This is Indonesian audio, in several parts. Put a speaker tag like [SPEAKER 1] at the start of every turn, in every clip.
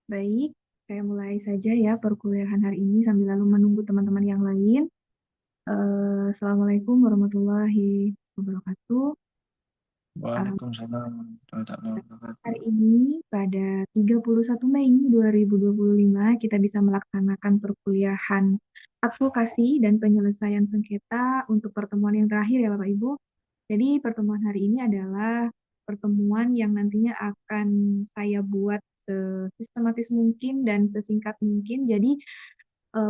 [SPEAKER 1] Baik, saya mulai saja ya perkuliahan hari ini sambil lalu menunggu teman-teman yang lain. Assalamualaikum warahmatullahi wabarakatuh.
[SPEAKER 2] Waalaikumsalam warahmatullahi wabarakatuh.
[SPEAKER 1] Hari ini pada 31 Mei 2025 kita bisa melaksanakan perkuliahan advokasi dan penyelesaian sengketa untuk pertemuan yang terakhir ya Bapak Ibu. Jadi pertemuan hari ini adalah pertemuan yang nantinya akan saya buat sesistematis mungkin dan sesingkat mungkin. Jadi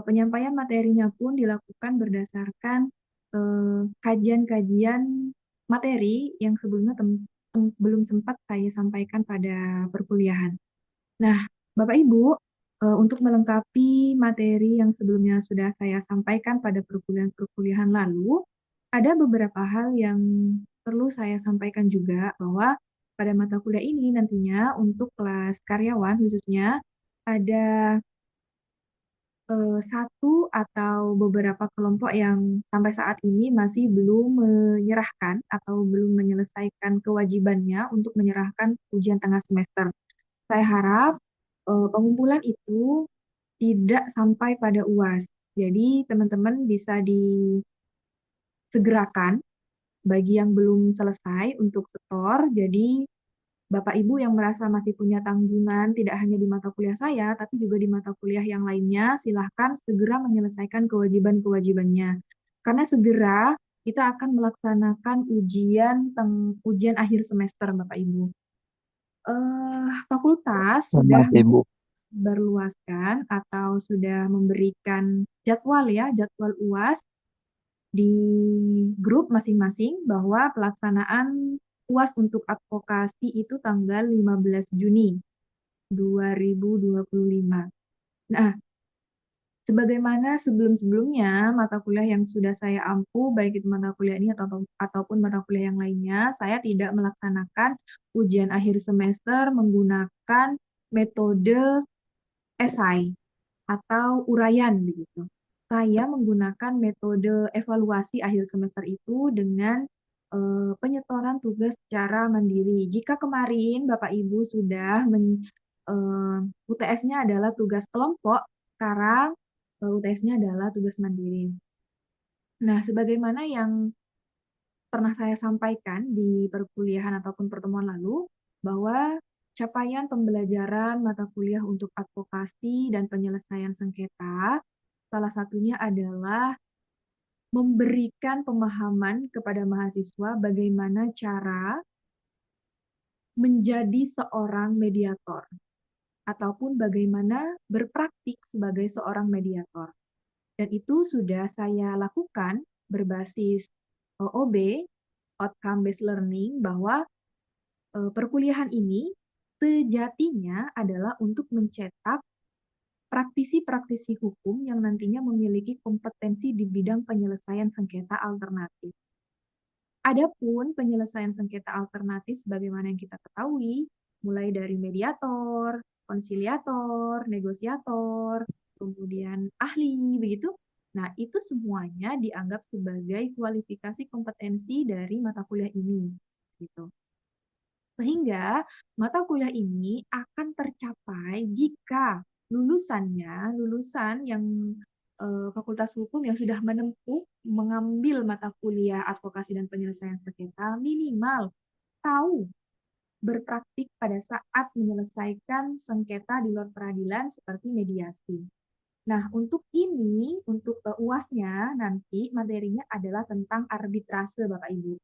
[SPEAKER 1] penyampaian materinya pun dilakukan berdasarkan kajian-kajian materi yang sebelumnya belum sempat saya sampaikan pada perkuliahan. Nah, Bapak Ibu, untuk melengkapi materi yang sebelumnya sudah saya sampaikan pada perkuliahan-perkuliahan lalu, ada beberapa hal yang perlu saya sampaikan juga bahwa pada mata kuliah ini nantinya untuk kelas karyawan khususnya ada satu atau beberapa kelompok yang sampai saat ini masih belum menyerahkan atau belum menyelesaikan kewajibannya untuk menyerahkan ujian tengah semester. Saya harap pengumpulan itu tidak sampai pada UAS. Jadi teman-teman bisa disegerakan bagi yang belum selesai untuk setor. Jadi Bapak Ibu yang merasa masih punya tanggungan tidak hanya di mata kuliah saya, tapi juga di mata kuliah yang lainnya, silahkan segera menyelesaikan kewajiban-kewajibannya. Karena segera kita akan melaksanakan ujian akhir semester, Bapak Ibu. Fakultas sudah
[SPEAKER 2] Selamat Ibu.
[SPEAKER 1] berluaskan atau sudah memberikan jadwal ya, jadwal UAS di grup masing-masing bahwa pelaksanaan UAS untuk advokasi itu tanggal 15 Juni 2025. Nah, sebagaimana sebelum-sebelumnya mata kuliah yang sudah saya ampu, baik itu mata kuliah ini ataupun mata kuliah yang lainnya, saya tidak melaksanakan ujian akhir semester menggunakan metode esai atau uraian begitu. Saya menggunakan metode evaluasi akhir semester itu dengan penyetoran tugas secara mandiri. Jika kemarin Bapak Ibu sudah UTS-nya adalah tugas kelompok, sekarang UTS-nya adalah tugas mandiri. Nah, sebagaimana yang pernah saya sampaikan di perkuliahan ataupun pertemuan lalu, bahwa capaian pembelajaran mata kuliah untuk advokasi dan penyelesaian sengketa, salah satunya adalah memberikan pemahaman kepada mahasiswa bagaimana cara menjadi seorang mediator ataupun bagaimana berpraktik sebagai seorang mediator. Dan itu sudah saya lakukan berbasis OOB, Outcome Based Learning, bahwa perkuliahan ini sejatinya adalah untuk mencetak praktisi-praktisi hukum yang nantinya memiliki kompetensi di bidang penyelesaian sengketa alternatif. Adapun penyelesaian sengketa alternatif sebagaimana yang kita ketahui, mulai dari mediator, konsiliator, negosiator, kemudian ahli, begitu. Nah, itu semuanya dianggap sebagai kualifikasi kompetensi dari mata kuliah ini, gitu. Sehingga mata kuliah ini akan tercapai jika lulusan yang Fakultas Hukum yang sudah menempuh mengambil mata kuliah advokasi dan penyelesaian sengketa minimal tahu berpraktik pada saat menyelesaikan sengketa di luar peradilan seperti mediasi. Nah, untuk ini, untuk UASnya nanti materinya adalah tentang arbitrase, Bapak Ibu.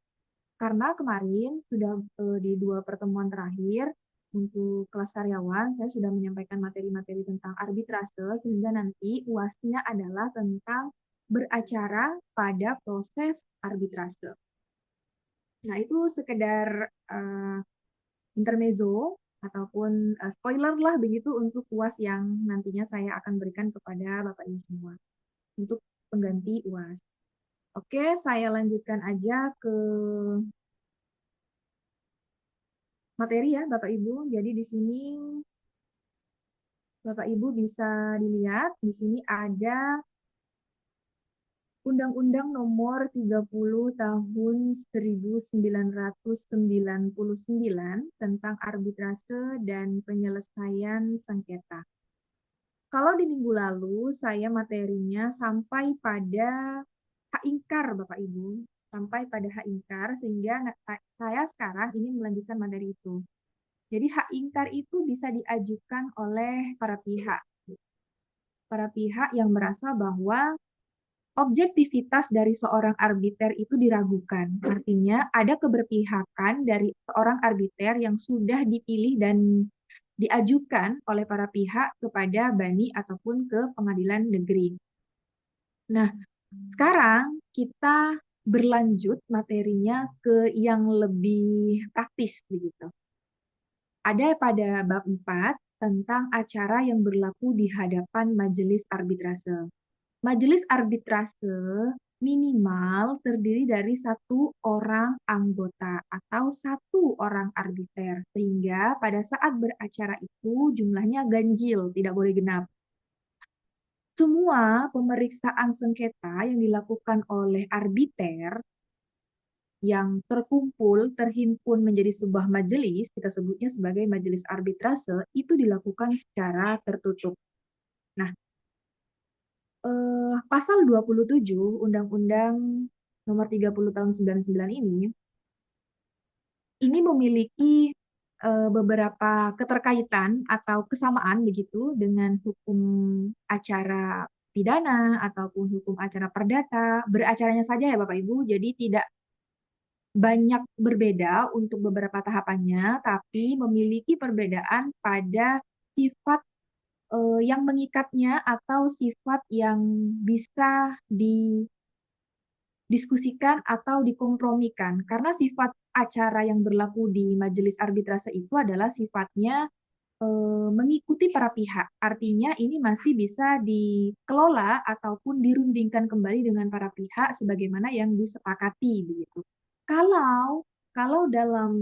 [SPEAKER 1] Karena kemarin sudah di dua pertemuan terakhir untuk kelas karyawan, saya sudah menyampaikan materi-materi tentang arbitrase, sehingga nanti UASnya adalah tentang beracara pada proses arbitrase. Nah, itu sekedar intermezzo ataupun spoiler lah begitu untuk UAS yang nantinya saya akan berikan kepada Bapak Ibu semua untuk pengganti UAS. Oke, saya lanjutkan aja ke materi ya Bapak Ibu. Jadi di sini Bapak Ibu bisa dilihat di sini ada Undang-Undang Nomor 30 Tahun 1999 tentang arbitrase dan penyelesaian sengketa. Kalau di minggu lalu saya materinya sampai pada hak ingkar, Bapak Ibu, sampai pada hak ingkar, sehingga saya sekarang ingin melanjutkan materi itu. Jadi hak ingkar itu bisa diajukan oleh para pihak yang merasa bahwa objektivitas dari seorang arbiter itu diragukan. Artinya ada keberpihakan dari seorang arbiter yang sudah dipilih dan diajukan oleh para pihak kepada bani ataupun ke pengadilan negeri. Nah, sekarang kita berlanjut materinya ke yang lebih praktis begitu. Ada pada bab 4 tentang acara yang berlaku di hadapan majelis arbitrase. Majelis arbitrase minimal terdiri dari satu orang anggota atau satu orang arbiter, sehingga pada saat beracara itu jumlahnya ganjil, tidak boleh genap. Semua pemeriksaan sengketa yang dilakukan oleh arbiter yang terhimpun menjadi sebuah majelis, kita sebutnya sebagai majelis arbitrase, itu dilakukan secara tertutup. Nah, pasal 27 Undang-Undang Nomor 30 Tahun 99 ini memiliki beberapa keterkaitan atau kesamaan begitu dengan hukum acara pidana ataupun hukum acara perdata. Beracaranya saja ya Bapak Ibu, jadi tidak banyak berbeda untuk beberapa tahapannya, tapi memiliki perbedaan pada sifat yang mengikatnya atau sifat yang bisa didiskusikan atau dikompromikan. Karena sifat acara yang berlaku di majelis arbitrase itu adalah sifatnya mengikuti para pihak. Artinya ini masih bisa dikelola ataupun dirundingkan kembali dengan para pihak sebagaimana yang disepakati begitu. Kalau kalau dalam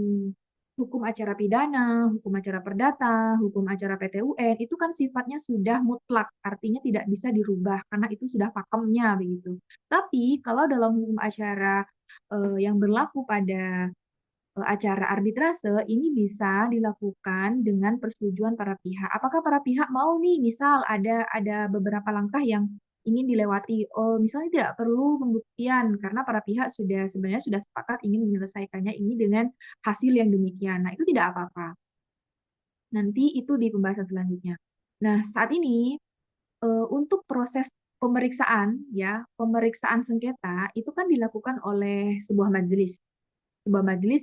[SPEAKER 1] hukum acara pidana, hukum acara perdata, hukum acara PT UN itu kan sifatnya sudah mutlak, artinya tidak bisa dirubah karena itu sudah pakemnya begitu. Tapi kalau dalam hukum acara yang berlaku pada acara arbitrase ini bisa dilakukan dengan persetujuan para pihak. Apakah para pihak mau nih, misal ada beberapa langkah yang ingin dilewati, oh misalnya tidak perlu pembuktian karena para pihak sudah sebenarnya sudah sepakat ingin menyelesaikannya ini dengan hasil yang demikian. Nah, itu tidak apa-apa. Nanti itu di pembahasan selanjutnya. Nah, saat ini untuk proses pemeriksaan ya, pemeriksaan sengketa itu kan dilakukan oleh sebuah majelis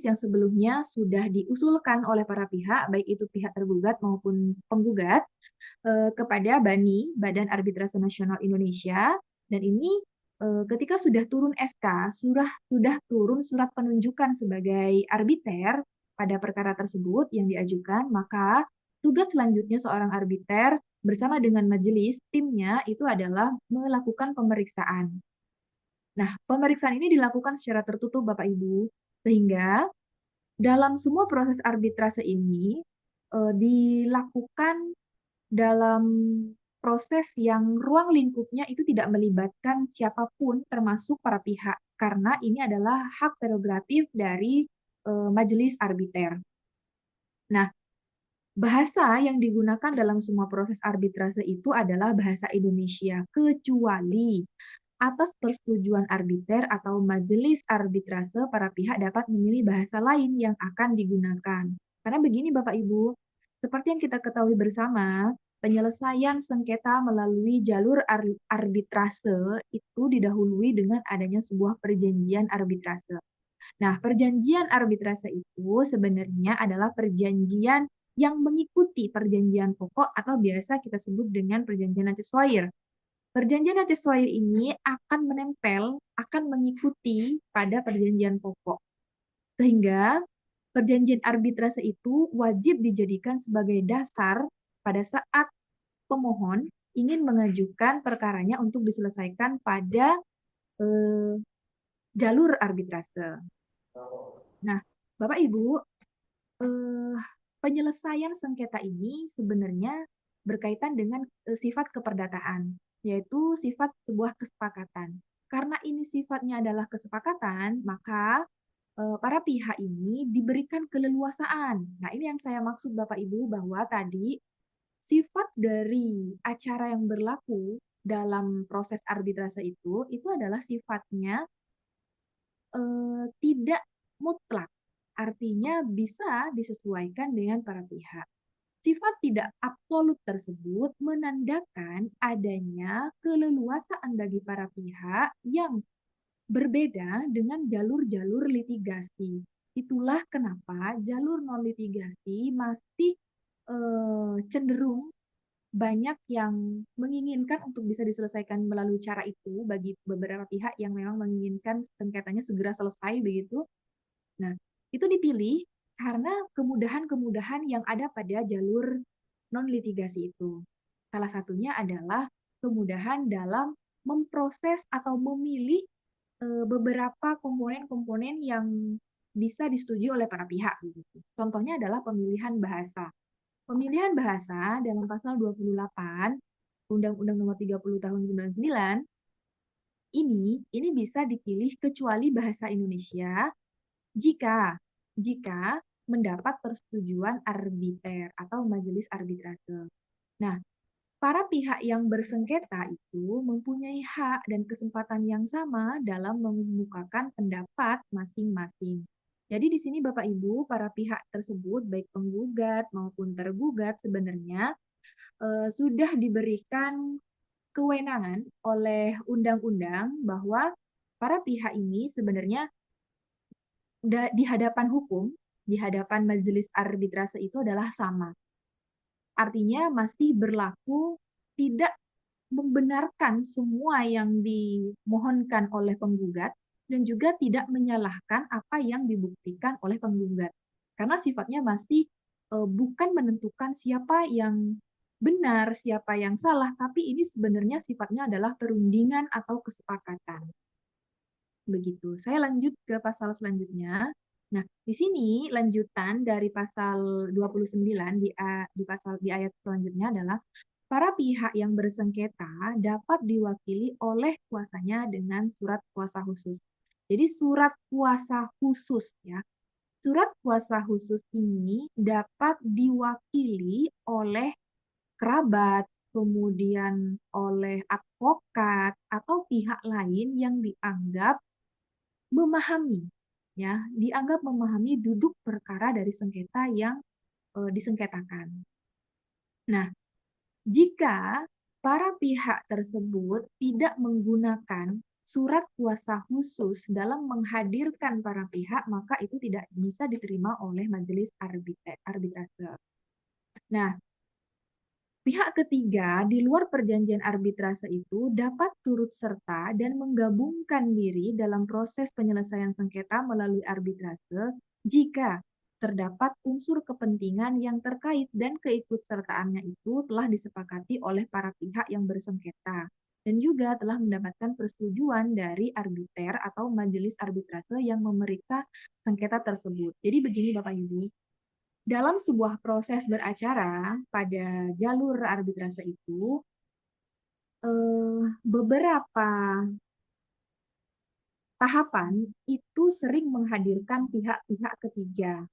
[SPEAKER 1] yang sebelumnya sudah diusulkan oleh para pihak, baik itu pihak tergugat maupun penggugat, kepada BANI, Badan Arbitrase Nasional Indonesia, dan ini ketika sudah turun SK, sudah turun surat penunjukan sebagai arbiter pada perkara tersebut yang diajukan, maka tugas selanjutnya seorang arbiter bersama dengan majelis, timnya itu adalah melakukan pemeriksaan. Nah, pemeriksaan ini dilakukan secara tertutup, Bapak Ibu, sehingga dalam semua proses arbitrase ini dilakukan dalam proses yang ruang lingkupnya itu tidak melibatkan siapapun termasuk para pihak karena ini adalah hak prerogatif dari majelis arbiter. Nah, bahasa yang digunakan dalam semua proses arbitrase itu adalah bahasa Indonesia kecuali atas persetujuan arbiter atau majelis arbitrase, para pihak dapat memilih bahasa lain yang akan digunakan. Karena begini Bapak Ibu, seperti yang kita ketahui bersama, penyelesaian sengketa melalui jalur arbitrase itu didahului dengan adanya sebuah perjanjian arbitrase. Nah, perjanjian arbitrase itu sebenarnya adalah perjanjian yang mengikuti perjanjian pokok atau biasa kita sebut dengan perjanjian Nancet-Shire. Perjanjian Nancet-Shire ini akan menempel, akan mengikuti pada perjanjian pokok. Sehingga perjanjian arbitrase itu wajib dijadikan sebagai dasar pada saat pemohon ingin mengajukan perkaranya untuk diselesaikan pada eh, jalur arbitrase. Nah, Bapak Ibu, eh, penyelesaian sengketa ini sebenarnya berkaitan dengan sifat keperdataan, yaitu sifat sebuah kesepakatan. karena ini sifatnya adalah kesepakatan, maka para pihak ini diberikan keleluasaan. Nah, ini yang saya maksud Bapak Ibu bahwa tadi sifat dari acara yang berlaku dalam proses arbitrase itu adalah sifatnya tidak mutlak. Artinya bisa disesuaikan dengan para pihak. Sifat tidak absolut tersebut menandakan adanya keleluasaan bagi para pihak yang berbeda dengan jalur-jalur litigasi. Itulah kenapa jalur non litigasi masih cenderung banyak yang menginginkan untuk bisa diselesaikan melalui cara itu bagi beberapa pihak yang memang menginginkan sengketanya segera selesai begitu. Nah, itu dipilih karena kemudahan-kemudahan yang ada pada jalur non-litigasi itu. Salah satunya adalah kemudahan dalam memproses atau memilih beberapa komponen-komponen yang bisa disetujui oleh para pihak. Contohnya adalah pemilihan bahasa. Pemilihan bahasa dalam pasal 28 Undang-Undang Nomor 30 Tahun 99 ini bisa dipilih kecuali bahasa Indonesia jika jika mendapat persetujuan arbiter atau majelis arbitrase. Nah, para pihak yang bersengketa itu mempunyai hak dan kesempatan yang sama dalam mengemukakan pendapat masing-masing. Jadi di sini Bapak Ibu, para pihak tersebut baik penggugat maupun tergugat sebenarnya sudah diberikan kewenangan oleh undang-undang bahwa para pihak ini sebenarnya di hadapan hukum, di hadapan majelis arbitrase itu adalah sama. Artinya masih berlaku tidak membenarkan semua yang dimohonkan oleh penggugat dan juga tidak menyalahkan apa yang dibuktikan oleh penggugat. Karena sifatnya masih bukan menentukan siapa yang benar, siapa yang salah, tapi ini sebenarnya sifatnya adalah perundingan atau kesepakatan. Begitu. Saya lanjut ke pasal selanjutnya. Nah, di sini lanjutan dari pasal 29 di ayat selanjutnya adalah para pihak yang bersengketa dapat diwakili oleh kuasanya dengan surat kuasa khusus. Jadi surat kuasa khusus ya. Surat kuasa khusus ini dapat diwakili oleh kerabat, kemudian oleh advokat atau pihak lain yang dianggap memahami ya, dianggap memahami duduk perkara dari sengketa yang disengketakan. Nah, jika para pihak tersebut tidak menggunakan surat kuasa khusus dalam menghadirkan para pihak, maka itu tidak bisa diterima oleh majelis arbitrase. Nah, pihak ketiga di luar perjanjian arbitrase itu dapat turut serta dan menggabungkan diri dalam proses penyelesaian sengketa melalui arbitrase jika terdapat unsur kepentingan yang terkait dan keikutsertaannya itu telah disepakati oleh para pihak yang bersengketa dan juga telah mendapatkan persetujuan dari arbiter atau majelis arbitrase yang memeriksa sengketa tersebut. Jadi begini Bapak Ibu, dalam sebuah proses beracara pada jalur arbitrase itu, beberapa tahapan itu sering menghadirkan pihak-pihak ketiga.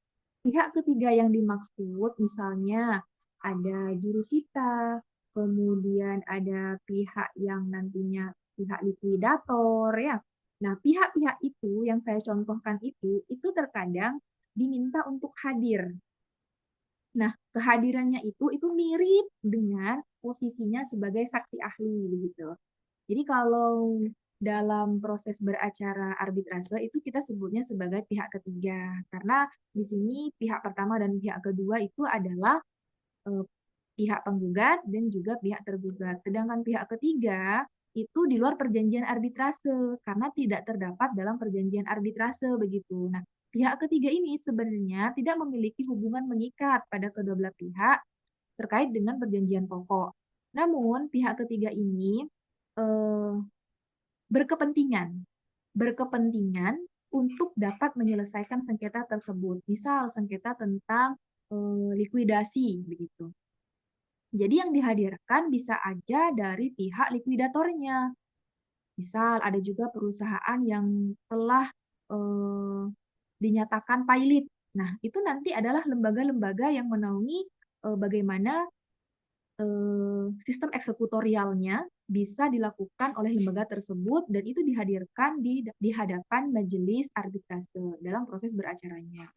[SPEAKER 1] Pihak ketiga yang dimaksud misalnya ada jurusita, kemudian ada pihak yang nantinya pihak likuidator ya. Nah, pihak-pihak itu yang saya contohkan itu terkadang diminta untuk hadir. Nah, kehadirannya itu mirip dengan posisinya sebagai saksi ahli begitu. Jadi kalau dalam proses beracara arbitrase itu kita sebutnya sebagai pihak ketiga karena di sini pihak pertama dan pihak kedua itu adalah eh, pihak penggugat dan juga pihak tergugat. Sedangkan pihak ketiga itu di luar perjanjian arbitrase karena tidak terdapat dalam perjanjian arbitrase begitu. Nah, pihak ketiga ini sebenarnya tidak memiliki hubungan mengikat pada kedua belah pihak terkait dengan perjanjian pokok. Namun, pihak ketiga ini eh, berkepentingan berkepentingan untuk dapat menyelesaikan sengketa tersebut. Misal sengketa tentang likuidasi begitu. Jadi yang dihadirkan bisa aja dari pihak likuidatornya. Misal ada juga perusahaan yang telah dinyatakan pilot. Nah, itu nanti adalah lembaga-lembaga yang menaungi bagaimana sistem eksekutorialnya bisa dilakukan oleh lembaga tersebut dan itu dihadirkan di hadapan majelis arbitrase dalam proses beracaranya.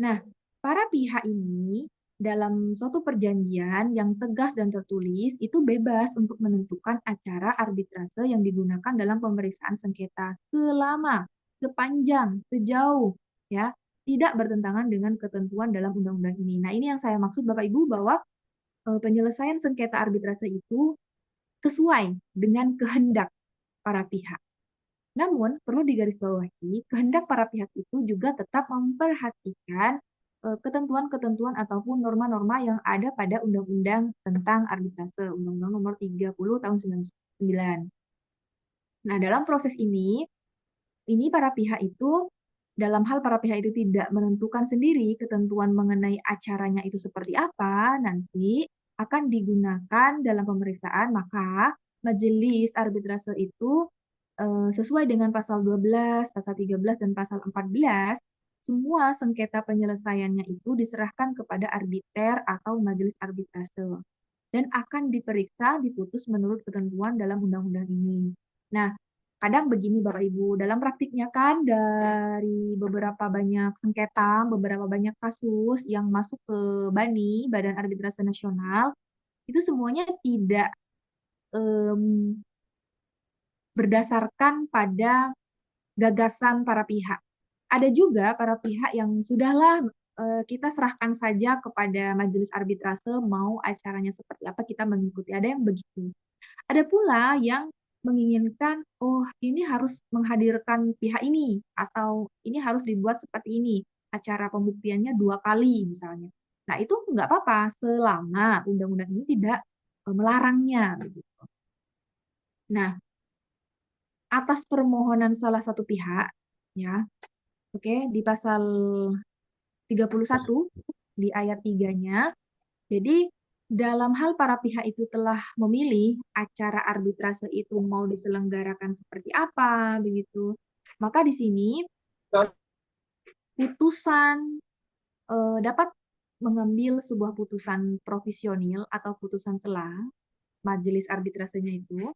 [SPEAKER 1] Nah, para pihak ini dalam suatu perjanjian yang tegas dan tertulis itu bebas untuk menentukan acara arbitrase yang digunakan dalam pemeriksaan sengketa selama, sepanjang, sejauh ya tidak bertentangan dengan ketentuan dalam undang-undang ini. Nah, ini yang saya maksud Bapak Ibu bahwa penyelesaian sengketa arbitrase itu sesuai dengan kehendak para pihak. Namun, perlu digarisbawahi, kehendak para pihak itu juga tetap memperhatikan ketentuan-ketentuan ataupun norma-norma yang ada pada Undang-Undang tentang Arbitrase, Undang-Undang Nomor 30 Tahun 99. Nah, dalam proses ini para pihak itu, dalam hal para pihak itu tidak menentukan sendiri ketentuan mengenai acaranya itu seperti apa, nanti akan digunakan dalam pemeriksaan, maka majelis arbitrase itu sesuai dengan pasal 12, pasal 13, dan pasal 14, semua sengketa penyelesaiannya itu diserahkan kepada arbiter atau majelis arbitrase dan akan diperiksa, diputus menurut ketentuan dalam undang-undang ini. Nah, kadang begini Bapak Ibu, dalam praktiknya kan dari beberapa banyak sengketa, beberapa banyak kasus yang masuk ke BANI, Badan Arbitrase Nasional, itu semuanya tidak berdasarkan pada gagasan para pihak. Ada juga para pihak yang sudahlah kita serahkan saja kepada majelis arbitrase mau acaranya seperti apa kita mengikuti. Ada yang begitu. Ada pula yang menginginkan, oh ini harus menghadirkan pihak ini atau ini harus dibuat seperti ini. Acara pembuktiannya 2 kali misalnya. Nah itu nggak apa-apa selama undang-undang ini tidak melarangnya. Nah, atas permohonan salah satu pihak, ya, oke, di pasal 31 di ayat 3-nya. Jadi dalam hal para pihak itu telah memilih acara arbitrase itu mau diselenggarakan seperti apa begitu. Maka di sini putusan dapat mengambil sebuah putusan provisionil atau putusan sela majelis arbitrasenya itu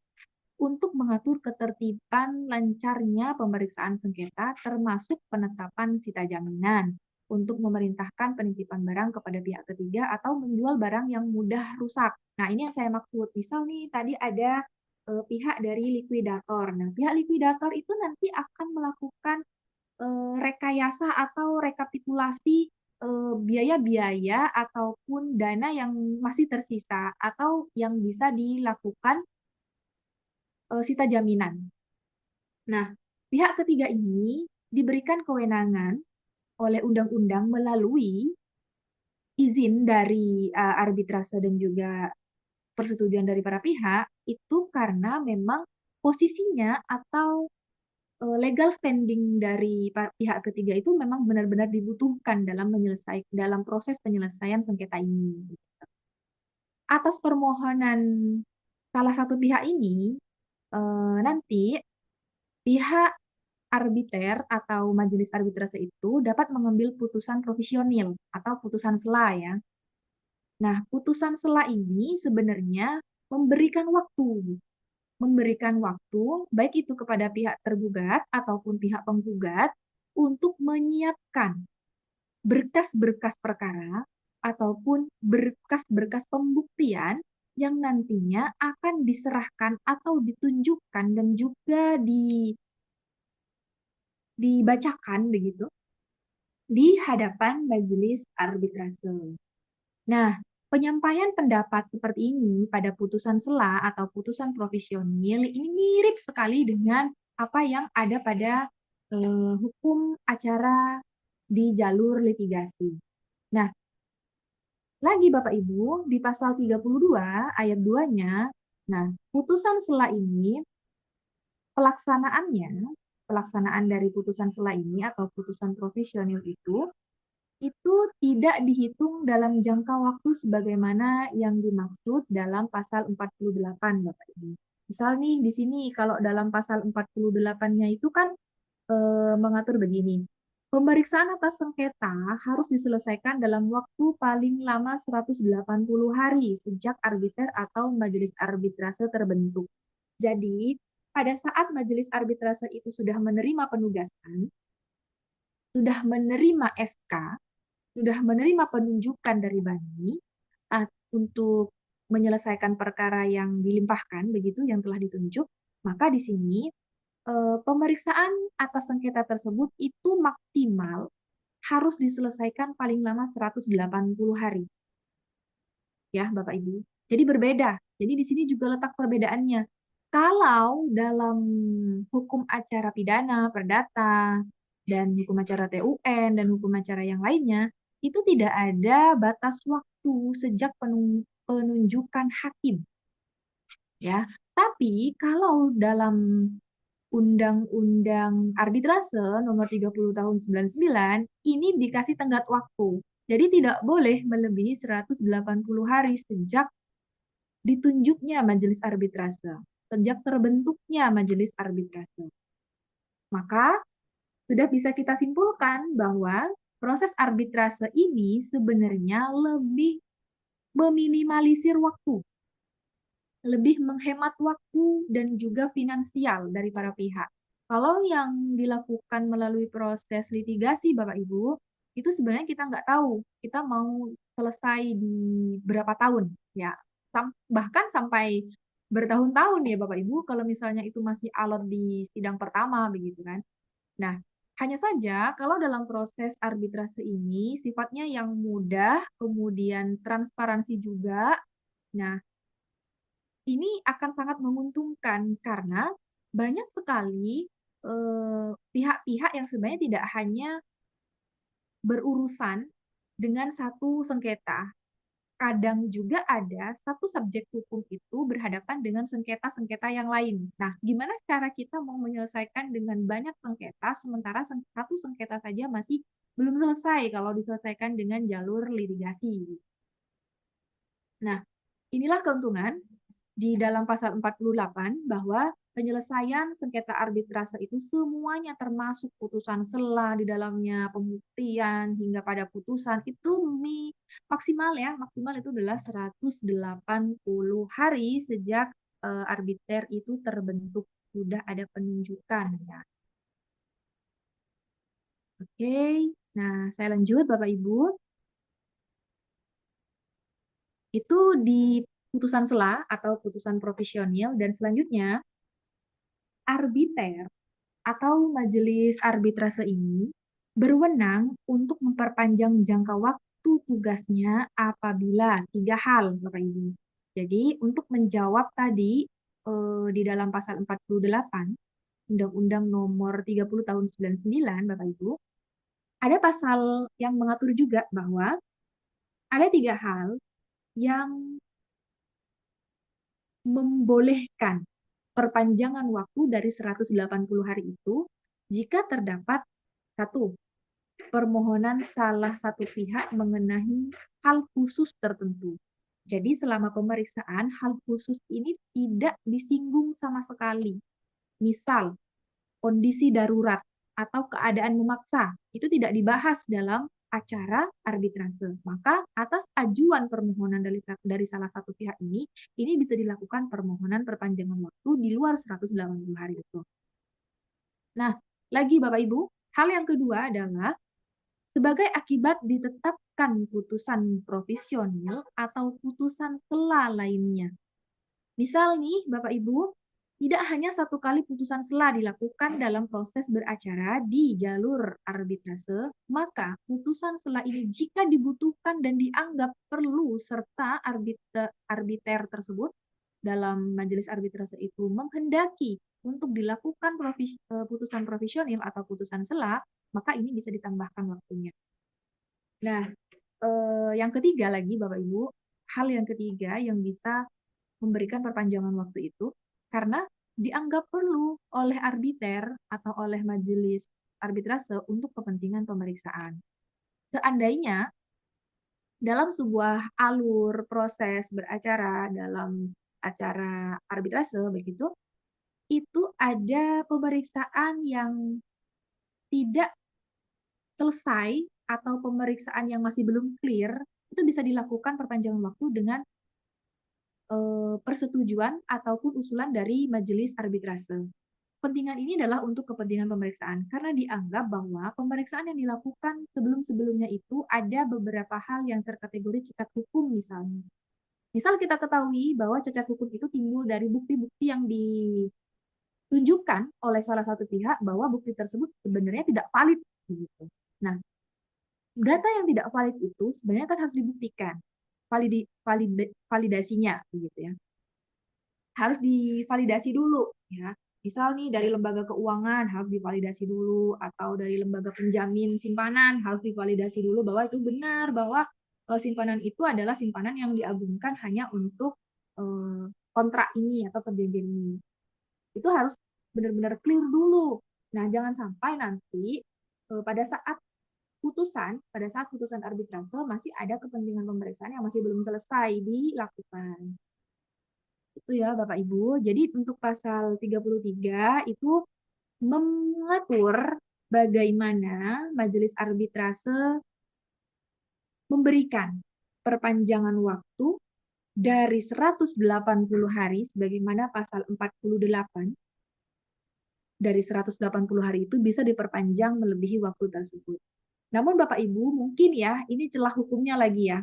[SPEAKER 1] untuk mengatur ketertiban lancarnya pemeriksaan sengketa termasuk penetapan sita jaminan untuk memerintahkan penitipan barang kepada pihak ketiga atau menjual barang yang mudah rusak. Nah, ini yang saya maksud. Misal nih tadi ada pihak dari likuidator. Nah, pihak likuidator itu nanti akan melakukan rekayasa atau rekapitulasi biaya-biaya ataupun dana yang masih tersisa atau yang bisa dilakukan sita jaminan. Nah, pihak ketiga ini diberikan kewenangan oleh undang-undang melalui izin dari arbitrase dan juga persetujuan dari para pihak itu karena memang posisinya atau legal standing dari pihak ketiga itu memang benar-benar dibutuhkan dalam proses penyelesaian sengketa ini. Atas permohonan salah satu pihak ini nanti pihak arbiter atau majelis arbitrase itu dapat mengambil putusan provisionil atau putusan sela ya. Nah, putusan sela ini sebenarnya memberikan waktu baik itu kepada pihak tergugat ataupun pihak penggugat untuk menyiapkan berkas-berkas perkara ataupun berkas-berkas pembuktian yang nantinya akan diserahkan atau ditunjukkan dan juga dibacakan begitu di hadapan majelis arbitrase. Nah, penyampaian pendapat seperti ini pada putusan sela atau putusan provisionil ini mirip sekali dengan apa yang ada pada hukum acara di jalur litigasi. Nah, lagi Bapak Ibu, di pasal 32 ayat 2-nya, nah, putusan sela ini pelaksanaan dari putusan sela ini atau putusan provisionil itu tidak dihitung dalam jangka waktu sebagaimana yang dimaksud dalam pasal 48, Bapak Ibu. Misal nih di sini kalau dalam pasal 48-nya itu kan mengatur begini. Pemeriksaan atas sengketa harus diselesaikan dalam waktu paling lama 180 hari sejak arbiter atau majelis arbitrase terbentuk. Jadi, pada saat majelis arbitrase itu sudah menerima penugasan, sudah menerima SK, sudah menerima penunjukan dari Bani untuk menyelesaikan perkara yang dilimpahkan, begitu yang telah ditunjuk, maka di sini pemeriksaan atas sengketa tersebut itu maksimal harus diselesaikan paling lama 180 hari. Ya, Bapak Ibu. Jadi berbeda. Jadi di sini juga letak perbedaannya. Kalau dalam hukum acara pidana, perdata, dan hukum acara TUN, dan hukum acara yang lainnya, itu tidak ada batas waktu sejak penunjukan hakim. Ya, tapi kalau dalam Undang-Undang Arbitrase nomor 30 tahun 99 ini dikasih tenggat waktu. Jadi tidak boleh melebihi 180 hari sejak ditunjuknya majelis arbitrase, sejak terbentuknya majelis arbitrase. Maka sudah bisa kita simpulkan bahwa proses arbitrase ini sebenarnya lebih meminimalisir waktu, lebih menghemat waktu dan juga finansial dari para pihak. Kalau yang dilakukan melalui proses litigasi, Bapak Ibu, itu sebenarnya kita nggak tahu kita mau selesai di berapa tahun, ya. Bahkan sampai bertahun-tahun ya Bapak Ibu, kalau misalnya itu masih alot di sidang pertama, begitu kan. Nah, hanya saja kalau dalam proses arbitrase ini sifatnya yang mudah, kemudian transparansi juga. Nah, ini akan sangat menguntungkan karena banyak sekali pihak-pihak yang sebenarnya tidak hanya berurusan dengan satu sengketa. Kadang juga ada satu subjek hukum itu berhadapan dengan sengketa-sengketa yang lain. Nah, gimana cara kita mau menyelesaikan dengan banyak sengketa, sementara satu sengketa saja masih belum selesai kalau diselesaikan dengan jalur litigasi. Nah, inilah keuntungan di dalam pasal 48 bahwa penyelesaian sengketa arbitrase itu semuanya termasuk putusan sela di dalamnya, pembuktian hingga pada putusan itu maksimal ya, maksimal itu adalah 180 hari sejak arbiter itu terbentuk, sudah ada penunjukan ya. Oke, nah saya lanjut Bapak Ibu. Itu di putusan sela atau putusan provisional dan selanjutnya arbiter atau majelis arbitrase ini berwenang untuk memperpanjang jangka waktu tugasnya apabila tiga hal, Bapak Ibu. Jadi, untuk menjawab tadi di dalam pasal 48 Undang-Undang Nomor 30 Tahun 99, Bapak Ibu, ada pasal yang mengatur juga bahwa ada tiga hal yang membolehkan perpanjangan waktu dari 180 hari itu jika terdapat satu, permohonan salah satu pihak mengenai hal khusus tertentu. Jadi selama pemeriksaan, hal khusus ini tidak disinggung sama sekali. Misal, kondisi darurat atau keadaan memaksa, itu tidak dibahas dalam acara arbitrase. Maka atas ajuan permohonan dari salah satu pihak ini bisa dilakukan permohonan perpanjangan waktu di luar 180 hari itu. Nah, lagi Bapak Ibu, hal yang kedua adalah sebagai akibat ditetapkan putusan provisional atau putusan sela lainnya. Misal nih, Bapak Ibu, tidak hanya satu kali putusan sela dilakukan dalam proses beracara di jalur arbitrase, maka putusan sela ini jika dibutuhkan dan dianggap perlu serta arbiter tersebut dalam majelis arbitrase itu menghendaki untuk dilakukan putusan provisional atau putusan sela, maka ini bisa ditambahkan waktunya. Nah, yang ketiga lagi Bapak Ibu, hal yang ketiga yang bisa memberikan perpanjangan waktu itu karena dianggap perlu oleh arbiter atau oleh majelis arbitrase untuk kepentingan pemeriksaan. Seandainya dalam sebuah alur proses beracara dalam acara arbitrase begitu, itu ada pemeriksaan yang tidak selesai atau pemeriksaan yang masih belum clear, itu bisa dilakukan perpanjangan waktu dengan persetujuan ataupun usulan dari majelis arbitrase. Kepentingan ini adalah untuk kepentingan pemeriksaan, karena dianggap bahwa pemeriksaan yang dilakukan sebelum-sebelumnya itu ada beberapa hal yang terkategori cacat hukum misalnya. Misal kita ketahui bahwa cacat hukum itu timbul dari bukti-bukti yang ditunjukkan oleh salah satu pihak bahwa bukti tersebut sebenarnya tidak valid. Gitu. Nah, data yang tidak valid itu sebenarnya kan harus dibuktikan validasinya, begitu ya. Harus divalidasi dulu, ya. Misal nih dari lembaga keuangan harus divalidasi dulu, atau dari lembaga penjamin simpanan harus divalidasi dulu bahwa itu benar bahwa simpanan itu adalah simpanan yang diagungkan hanya untuk kontrak ini atau perjanjian ini. Itu harus benar-benar clear dulu. Nah, jangan sampai nanti pada saat putusan arbitrase masih ada kepentingan pemeriksaan yang masih belum selesai dilakukan. Itu ya Bapak Ibu. Jadi untuk pasal 33 itu mengatur bagaimana majelis arbitrase memberikan perpanjangan waktu dari 180 hari sebagaimana pasal 48 dari 180 hari itu bisa diperpanjang melebihi waktu tersebut. Namun Bapak Ibu mungkin ya ini celah hukumnya lagi ya.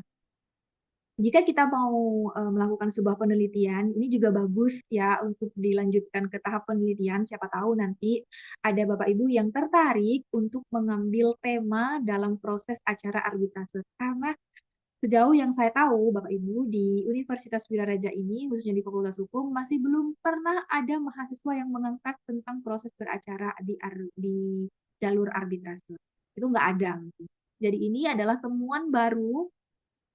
[SPEAKER 1] Jika kita mau melakukan sebuah penelitian, ini juga bagus ya untuk dilanjutkan ke tahap penelitian. Siapa tahu nanti ada Bapak Ibu yang tertarik untuk mengambil tema dalam proses acara arbitrase. Karena sejauh yang saya tahu, Bapak Ibu, di Universitas Wiraraja ini, khususnya di Fakultas Hukum, masih belum pernah ada mahasiswa yang mengangkat tentang proses beracara di jalur arbitrase. Itu nggak ada. Jadi ini adalah temuan baru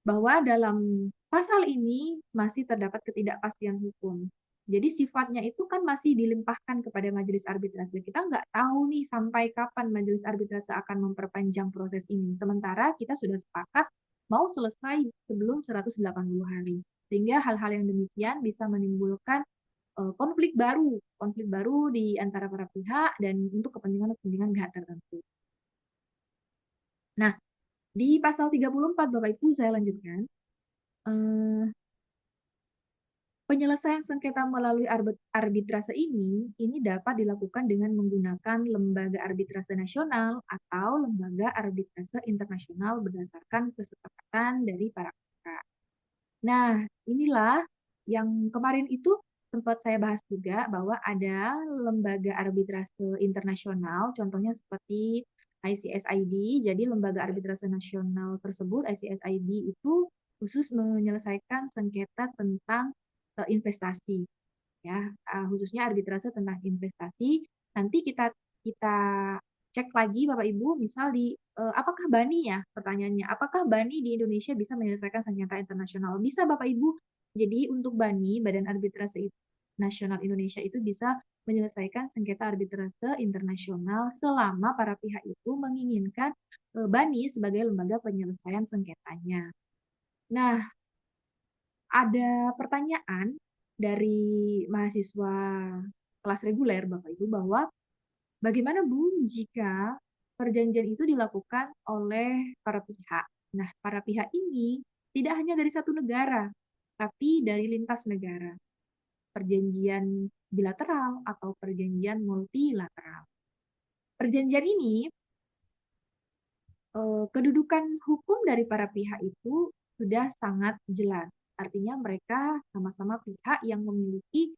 [SPEAKER 1] bahwa dalam pasal ini masih terdapat ketidakpastian hukum. Jadi sifatnya itu kan masih dilimpahkan kepada majelis arbitrase. Kita nggak tahu nih sampai kapan majelis arbitrase akan memperpanjang proses ini. Sementara kita sudah sepakat mau selesai sebelum 180 hari. Sehingga hal-hal yang demikian bisa menimbulkan konflik baru di antara para pihak dan untuk kepentingan-kepentingan pihak tertentu. Nah, di pasal 34 Bapak Ibu saya lanjutkan. Penyelesaian sengketa melalui arbitrase ini dapat dilakukan dengan menggunakan lembaga arbitrase nasional atau lembaga arbitrase internasional berdasarkan kesepakatan dari para pihak. Nah, inilah yang kemarin itu sempat saya bahas juga bahwa ada lembaga arbitrase internasional, contohnya seperti ICSID. Jadi lembaga arbitrase nasional tersebut, ICSID itu khusus menyelesaikan sengketa tentang investasi, ya, khususnya arbitrase tentang investasi. Nanti kita kita cek lagi Bapak Ibu, misal di apakah BANI ya pertanyaannya, apakah BANI di Indonesia bisa menyelesaikan sengketa internasional? Bisa Bapak Ibu. Jadi untuk BANI, Badan Arbitrase Nasional Indonesia itu bisa menyelesaikan sengketa arbitrase internasional selama para pihak itu menginginkan BANI sebagai lembaga penyelesaian sengketanya. Nah, ada pertanyaan dari mahasiswa kelas reguler Bapak Ibu bahwa bagaimana Bu jika perjanjian itu dilakukan oleh para pihak? Nah, para pihak ini tidak hanya dari satu negara, tapi dari lintas negara. Perjanjian bilateral atau perjanjian multilateral. Perjanjian ini, kedudukan hukum dari para pihak itu sudah sangat jelas. Artinya mereka sama-sama pihak yang memiliki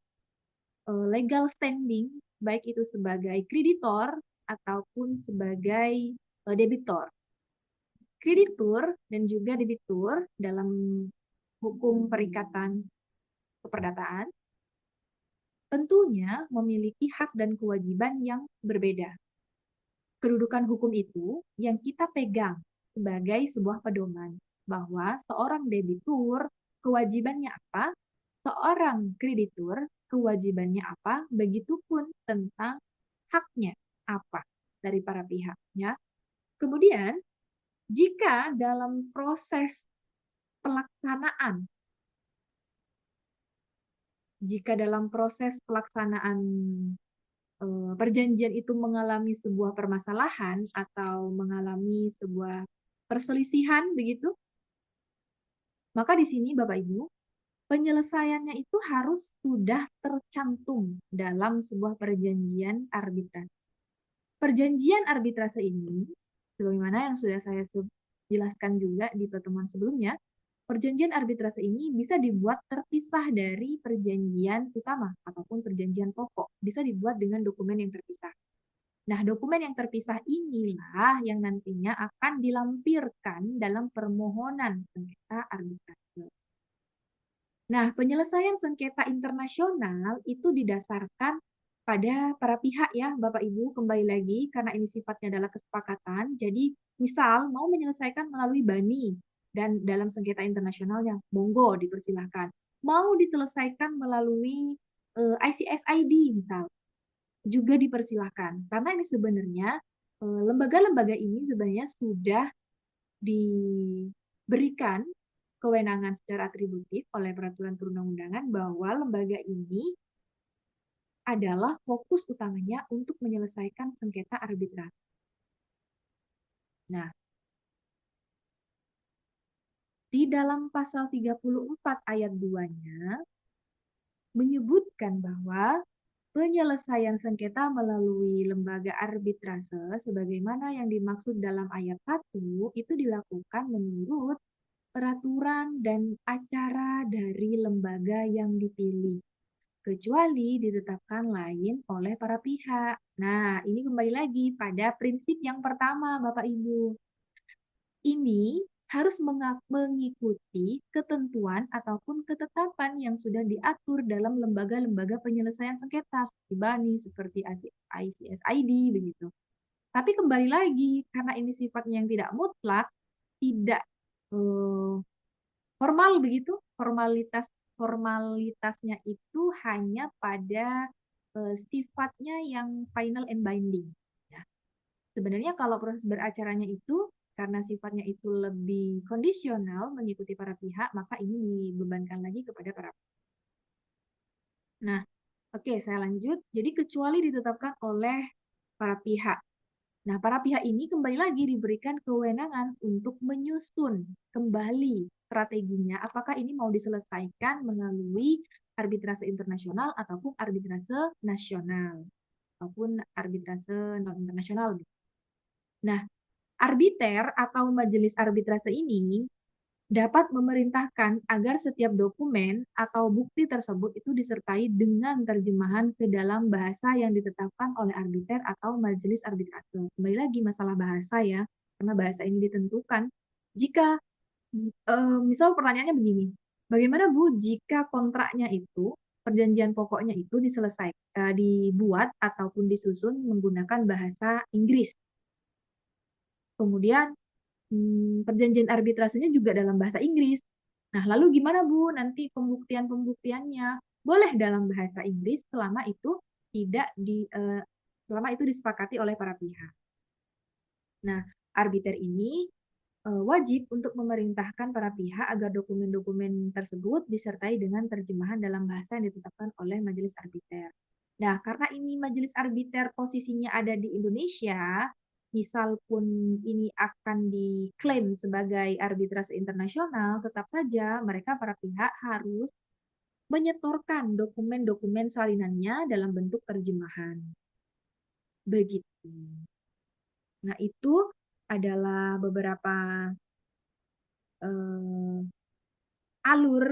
[SPEAKER 1] legal standing, baik itu sebagai kreditor ataupun sebagai debitor. Kreditur dan juga debitur dalam hukum perikatan keperdataan tentunya memiliki hak dan kewajiban yang berbeda. Kedudukan hukum itu yang kita pegang sebagai sebuah pedoman bahwa seorang debitur kewajibannya apa, seorang kreditur kewajibannya apa, begitupun tentang haknya apa dari para pihaknya. Kemudian, jika dalam proses pelaksanaan jika dalam proses pelaksanaan perjanjian itu mengalami sebuah permasalahan atau mengalami sebuah perselisihan begitu, maka di sini Bapak Ibu, penyelesaiannya itu harus sudah tercantum dalam sebuah perjanjian arbitrase. Perjanjian arbitrase ini, sebagaimana yang sudah saya jelaskan juga di pertemuan sebelumnya, perjanjian arbitrase ini bisa dibuat terpisah dari perjanjian utama ataupun perjanjian pokok. Bisa dibuat dengan dokumen yang terpisah. Nah, dokumen yang terpisah inilah yang nantinya akan dilampirkan dalam permohonan sengketa arbitrase. Nah, penyelesaian sengketa internasional itu didasarkan pada para pihak ya, Bapak Ibu, kembali lagi karena ini sifatnya adalah kesepakatan. Jadi, misal mau menyelesaikan melalui BANI dan dalam sengketa internasionalnya, monggo dipersilahkan. Mau diselesaikan melalui ICSID misal, juga dipersilahkan. Karena ini sebenarnya lembaga-lembaga ini sebenarnya sudah diberikan kewenangan secara atributif oleh peraturan perundang-undangan bahwa lembaga ini adalah fokus utamanya untuk menyelesaikan sengketa arbitrase. Nah, di dalam pasal 34 ayat 2-nya menyebutkan bahwa penyelesaian sengketa melalui lembaga arbitrase sebagaimana yang dimaksud dalam ayat 1 itu dilakukan menurut peraturan dan acara dari lembaga yang dipilih, kecuali ditetapkan lain oleh para pihak. Nah, ini kembali lagi pada prinsip yang pertama, Bapak Ibu. Ini harus mengikuti ketentuan ataupun ketetapan yang sudah diatur dalam lembaga-lembaga penyelesaian sengketa seperti BANI, seperti ICSID, begitu. Tapi kembali lagi, karena ini sifatnya yang tidak mutlak, tidak formal begitu, formalitasnya itu hanya pada sifatnya yang final and binding. Ya. Sebenarnya kalau proses beracaranya itu karena sifatnya itu lebih kondisional mengikuti para pihak, maka ini dibebankan lagi kepada para pihak. Nah, oke, saya lanjut. Jadi kecuali ditetapkan oleh para pihak. Nah, para pihak ini kembali lagi diberikan kewenangan untuk menyusun kembali strateginya, apakah ini mau diselesaikan melalui arbitrase internasional ataupun arbitrase nasional, ataupun arbitrase non-internasional. Nah, arbiter atau majelis arbitrase ini dapat memerintahkan agar setiap dokumen atau bukti tersebut itu disertai dengan terjemahan ke dalam bahasa yang ditetapkan oleh arbiter atau majelis arbitrase. Kembali lagi masalah bahasa ya, karena bahasa ini ditentukan. Jika misal pertanyaannya begini, bagaimana Bu jika kontraknya itu, perjanjian pokoknya itu dibuat ataupun disusun menggunakan bahasa Inggris. Kemudian perjanjian arbitrasenya juga dalam bahasa Inggris. Nah, lalu gimana Bu nanti pembuktian-pembuktiannya? Boleh dalam bahasa Inggris selama itu disepakati oleh para pihak. Nah, arbiter ini wajib untuk memerintahkan para pihak agar dokumen-dokumen tersebut disertai dengan terjemahan dalam bahasa yang ditetapkan oleh majelis arbiter. Nah, karena ini majelis arbiter posisinya ada di Indonesia, misal pun ini akan diklaim sebagai arbitrase internasional, tetap saja mereka para pihak harus menyetorkan dokumen-dokumen salinannya dalam bentuk terjemahan. Begitu. Nah, itu adalah beberapa alur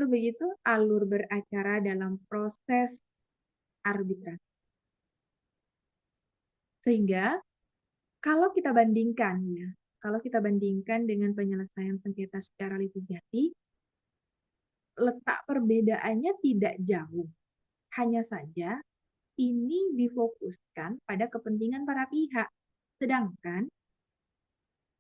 [SPEAKER 1] beracara dalam proses arbitrase. Sehingga kalau kita bandingkan dengan penyelesaian sengketa secara litigasi, letak perbedaannya tidak jauh. Hanya saja ini difokuskan pada kepentingan para pihak. Sedangkan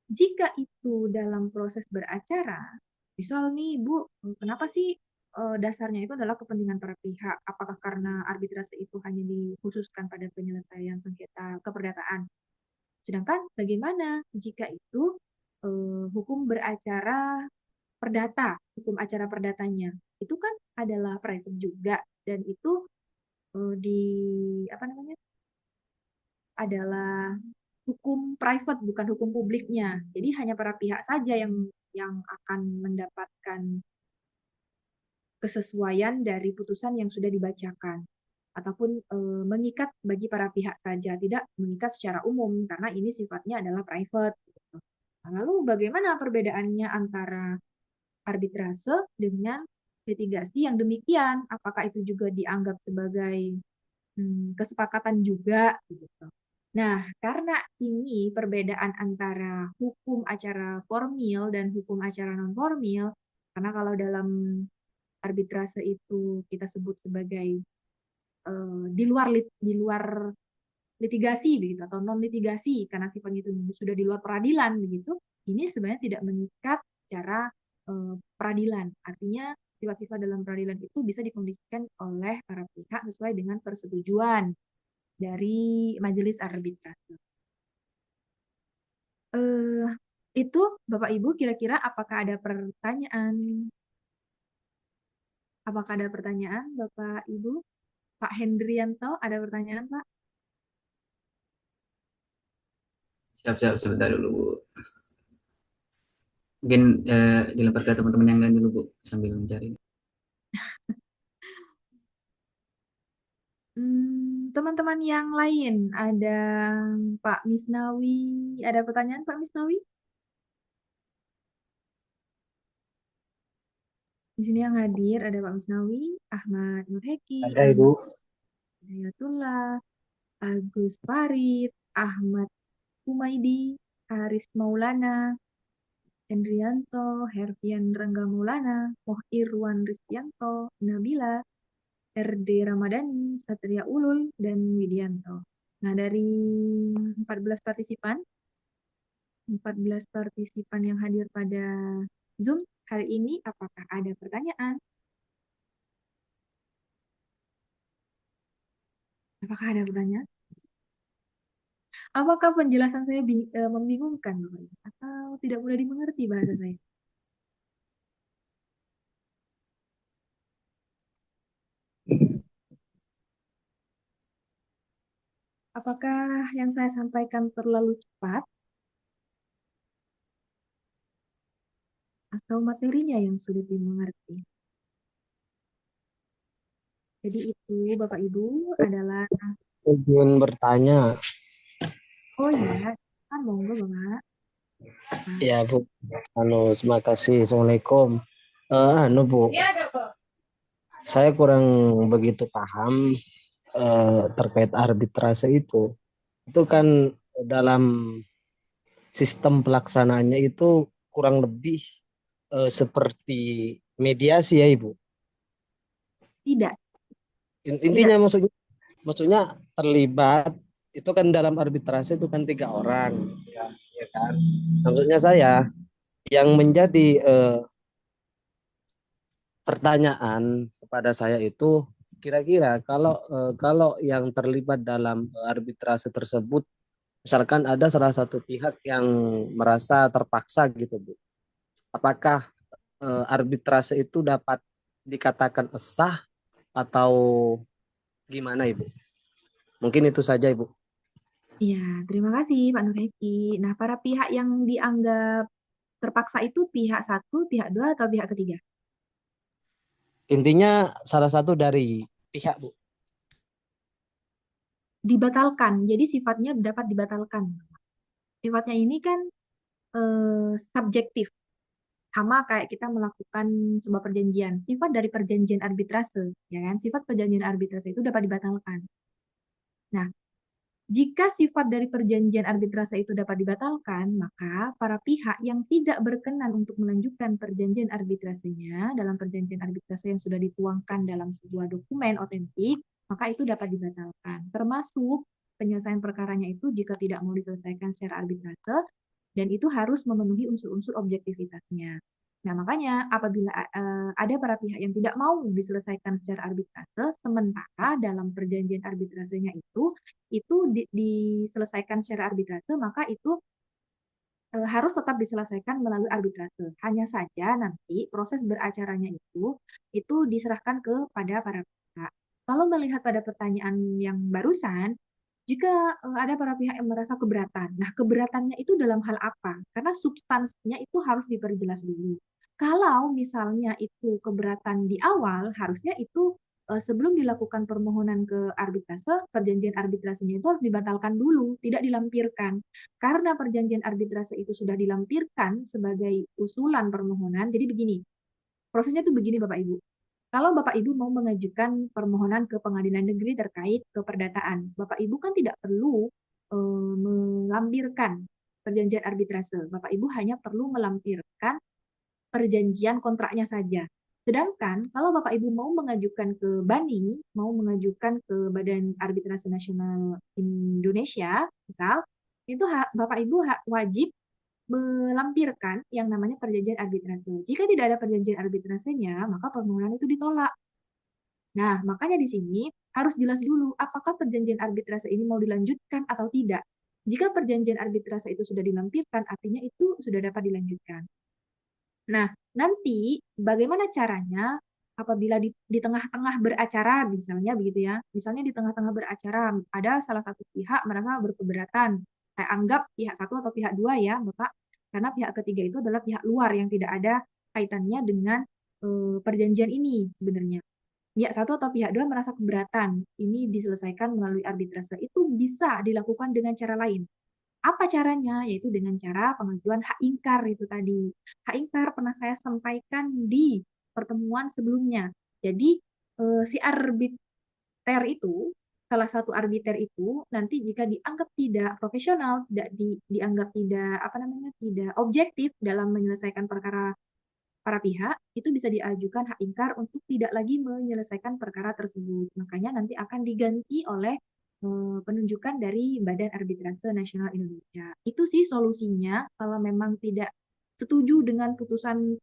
[SPEAKER 1] jika itu dalam proses beracara, misal nih Bu, kenapa sih dasarnya itu adalah kepentingan para pihak? Apakah karena arbitrase itu hanya dikhususkan pada penyelesaian sengketa keperdataan? Sedangkan bagaimana jika itu hukum beracara perdata, hukum acara perdatanya? Itu kan adalah private juga, dan itu di apa namanya, adalah hukum private, bukan hukum publiknya. Jadi hanya para pihak saja yang akan mendapatkan kesesuaian dari putusan yang sudah dibacakan, ataupun mengikat bagi para pihak saja, tidak mengikat secara umum karena ini sifatnya adalah private. Gitu. Nah, lalu bagaimana perbedaannya antara arbitrase dengan litigasi yang demikian? Apakah itu juga dianggap sebagai kesepakatan juga? Gitu. Nah, karena ini perbedaan antara hukum acara formil dan hukum acara non formil, karena kalau dalam arbitrase itu kita sebut sebagai di luar litigasi begitu, atau non litigasi karena sifatnya itu sudah di luar peradilan begitu. Ini sebenarnya tidak mengikat secara peradilan. Artinya sifat-sifat dalam peradilan itu bisa dikondisikan oleh para pihak sesuai dengan persetujuan dari majelis arbitrase. Eh, itu Bapak Ibu kira-kira apakah ada pertanyaan? Apakah ada pertanyaan Bapak Ibu? Pak Hendrianto, ada pertanyaan Pak?
[SPEAKER 3] Siap-siap sebentar dulu, Bu. Mungkin dilempar ke teman-teman yang lain dulu, Bu, sambil mencari.
[SPEAKER 1] Teman-teman yang lain, ada Pak Misnawi, ada pertanyaan Pak Misnawi? Di sini yang hadir ada Pak Misnawi, Ahmad Nurheki,
[SPEAKER 4] Ada Ibu.
[SPEAKER 1] Hidayatullah, Agus Farid, Ahmad Humaidi, Haris Maulana, Hendrianto, Herfian Rangga Maulana, Moh Irwan Rizkianto, Nabila, RD Ramadhani, Satria Ulul, dan Widianto. Nah, dari 14 partisipan, 14 partisipan yang hadir pada Zoom hari ini, apakah ada pertanyaan? Apakah ada pertanyaan? Apakah penjelasan saya membingungkan, Bapak Ibu? Atau tidak mudah dimengerti bahasa saya? Apakah yang saya sampaikan terlalu cepat? Atau materinya yang sulit dimengerti? Jadi itu, Bapak Ibu, adalah...
[SPEAKER 4] Ingin bertanya.
[SPEAKER 1] Oh ya, kan monggo Bapak.
[SPEAKER 4] Ya Bu. Terima kasih. Assalamualaikum. Bu. Saya kurang begitu paham terkait arbitrase itu. Itu kan dalam sistem pelaksanaannya itu kurang lebih seperti mediasi ya Ibu.
[SPEAKER 1] Tidak.
[SPEAKER 4] Intinya maksudnya terlibat itu kan dalam arbitrase itu kan 3 orang ya kan. Maksudnya saya yang menjadi pertanyaan kepada saya itu kira-kira kalau yang terlibat dalam arbitrase tersebut misalkan ada salah satu pihak yang merasa terpaksa gitu Bu. Apakah arbitrase itu dapat dikatakan sah atau gimana Ibu? Mungkin itu saja Ibu.
[SPEAKER 1] Iya, terima kasih Pak Nurheki. Nah, para pihak yang dianggap terpaksa itu pihak satu, pihak dua, atau pihak ketiga?
[SPEAKER 4] Intinya salah satu dari pihak Bu.
[SPEAKER 1] Dibatalkan, jadi sifatnya dapat dibatalkan. Sifatnya ini kan subjektif, sama kayak kita melakukan sebuah perjanjian. Sifat dari perjanjian arbitrase, ya kan? Sifat perjanjian arbitrase itu dapat dibatalkan. Nah, jika sifat dari perjanjian arbitrase itu dapat dibatalkan, maka para pihak yang tidak berkenan untuk melanjutkan perjanjian arbitrasenya dalam perjanjian arbitrase yang sudah dituangkan dalam sebuah dokumen otentik, maka itu dapat dibatalkan. Termasuk penyelesaian perkaranya itu jika tidak mau diselesaikan secara arbitrase, dan itu harus memenuhi unsur-unsur objektivitasnya. Nah, makanya apabila ada para pihak yang tidak mau diselesaikan secara arbitrase, sementara dalam perjanjian arbitrasenya itu diselesaikan secara arbitrase, maka itu harus tetap diselesaikan melalui arbitrase. Hanya saja nanti proses beracaranya itu diserahkan kepada para pihak. Kalau melihat pada pertanyaan yang barusan, jika ada para pihak yang merasa keberatan, nah keberatannya itu dalam hal apa? Karena substansinya itu harus diperjelas dulu. Kalau misalnya itu keberatan di awal, harusnya itu sebelum dilakukan permohonan ke arbitrase, perjanjian arbitrasenya itu harus dibatalkan dulu, tidak dilampirkan. Karena perjanjian arbitrase itu sudah dilampirkan sebagai usulan permohonan, jadi begini, prosesnya tuh begini Bapak Ibu. Kalau Bapak Ibu mau mengajukan permohonan ke pengadilan negeri terkait keperdataan, Bapak Ibu kan tidak perlu melampirkan perjanjian arbitrase. Bapak Ibu hanya perlu melampirkan perjanjian kontraknya saja. Sedangkan kalau Bapak Ibu mau mengajukan ke BANI, mau mengajukan ke Badan Arbitrase Nasional Indonesia, misal, itu Bapak Ibu wajib melampirkan yang namanya perjanjian arbitrase. Jika tidak ada perjanjian arbitrasenya, maka permohonan itu ditolak. Nah, makanya di sini harus jelas dulu apakah perjanjian arbitrase ini mau dilanjutkan atau tidak. Jika perjanjian arbitrase itu sudah dilampirkan, artinya itu sudah dapat dilanjutkan. Nah, nanti bagaimana caranya apabila di tengah-tengah beracara, misalnya begitu ya, misalnya di tengah-tengah beracara ada salah satu pihak merasa berkeberatan. Saya anggap pihak satu atau pihak dua ya, Bapak, karena pihak ketiga itu adalah pihak luar yang tidak ada kaitannya dengan perjanjian ini sebenarnya. Pihak satu atau pihak dua merasa keberatan, ini diselesaikan melalui arbitrase, itu bisa dilakukan dengan cara lain. Apa caranya? Yaitu dengan cara pengajuan hak ingkar itu tadi. Hak ingkar pernah saya sampaikan di pertemuan sebelumnya. Jadi si arbiter itu, salah satu arbiter itu nanti jika dianggap tidak profesional, tidak dianggap tidak apa namanya, tidak objektif dalam menyelesaikan perkara para pihak, itu bisa diajukan hak ingkar untuk tidak lagi menyelesaikan perkara tersebut. Makanya nanti akan diganti oleh penunjukan dari Badan Arbitrase Nasional Indonesia. Itu sih solusinya kalau memang tidak setuju dengan putusan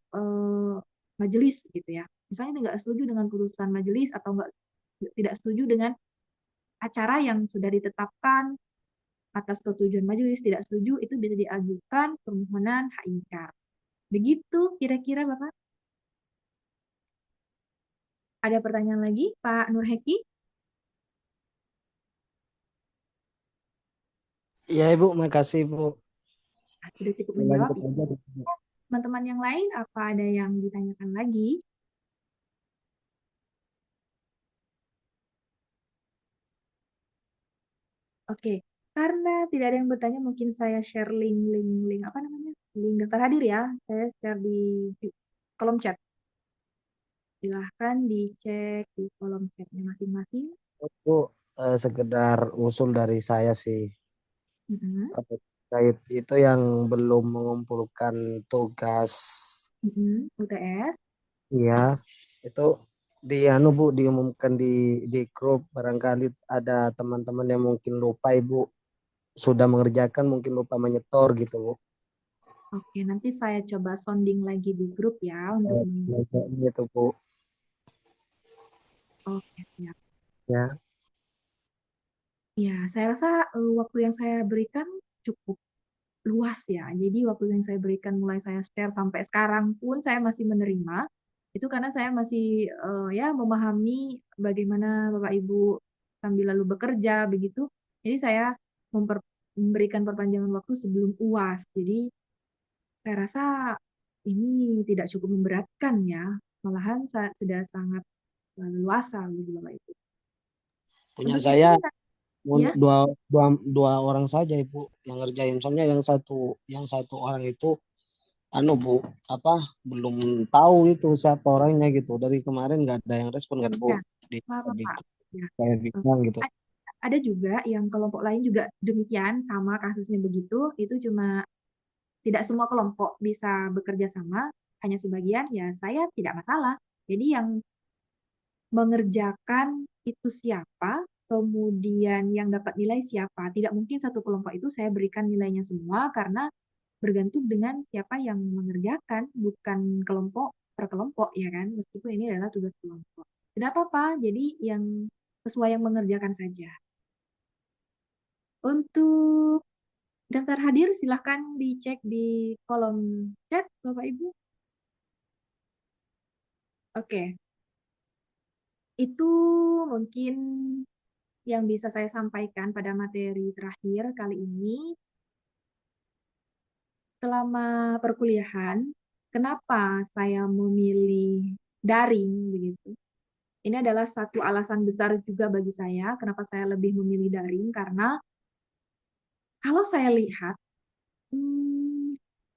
[SPEAKER 1] majelis gitu ya. Misalnya tidak setuju dengan putusan majelis atau tidak setuju dengan acara yang sudah ditetapkan atas persetujuan majelis, tidak setuju, itu bisa diajukan permohonan hak ingkar. Begitu kira-kira Bapak. Ada pertanyaan lagi, Pak Nur Heki?
[SPEAKER 4] Iya Ibu, makasih Ibu.
[SPEAKER 1] Sudah cukup menjawab.
[SPEAKER 4] Lanjut aja.
[SPEAKER 1] Teman-teman yang lain, apa ada yang ditanyakan lagi? Oke, karena tidak ada yang bertanya, mungkin saya share link apa namanya? Link daftar hadir ya. Saya share di kolom chat. Silahkan dicek di kolom chatnya masing-masing.
[SPEAKER 4] Itu sekedar usul dari saya sih.
[SPEAKER 1] Mm-mm,
[SPEAKER 4] Terkait itu yang belum mengumpulkan tugas,
[SPEAKER 1] UTS.
[SPEAKER 4] ya itu di anu Bu, diumumkan di grup, barangkali ada teman-teman yang mungkin lupa Ibu sudah mengerjakan, mungkin lupa menyetor gitu Bu.
[SPEAKER 1] Oke, nanti saya coba sounding lagi di grup ya untuk
[SPEAKER 4] Gitu Bu.
[SPEAKER 1] Oke, siap.
[SPEAKER 4] Ya.
[SPEAKER 1] Ya, saya rasa waktu yang saya berikan cukup luas ya. Jadi waktu yang saya berikan mulai saya share sampai sekarang pun saya masih menerima. Itu karena saya masih ya memahami bagaimana Bapak Ibu sambil lalu bekerja begitu. Jadi saya memberikan perpanjangan waktu sebelum UAS. Jadi saya rasa ini tidak cukup memberatkan ya. Malahan saya sudah sangat leluasa gitu Bapak Ibu.
[SPEAKER 4] Punya
[SPEAKER 1] Untuk yang
[SPEAKER 4] saya
[SPEAKER 1] ini, ya.
[SPEAKER 4] dua orang saja Ibu yang ngerjain. Soalnya yang satu orang itu anu Bu, apa belum tahu itu siapa orangnya gitu. Dari kemarin nggak ada yang respon kan Bu.
[SPEAKER 1] Ya,
[SPEAKER 4] Di, di
[SPEAKER 1] Pak. Ya.
[SPEAKER 4] saya bilang gitu.
[SPEAKER 1] Ada juga yang kelompok lain juga demikian, sama kasusnya begitu, itu cuma tidak semua kelompok bisa bekerja sama, hanya sebagian, ya saya tidak masalah. Jadi yang mengerjakan itu siapa, kemudian yang dapat nilai siapa. Tidak mungkin satu kelompok itu saya berikan nilainya semua, karena bergantung dengan siapa yang mengerjakan, bukan kelompok per kelompok, ya kan, meskipun ini adalah tugas kelompok. Tidak apa-apa, jadi yang sesuai yang mengerjakan saja. Untuk Daftar hadir silahkan dicek di kolom chat, Bapak Ibu. Oke, itu mungkin yang bisa saya sampaikan pada materi terakhir kali ini. Selama perkuliahan, kenapa saya memilih daring begitu? Ini adalah satu alasan besar juga bagi saya kenapa saya lebih memilih daring karena kalau saya lihat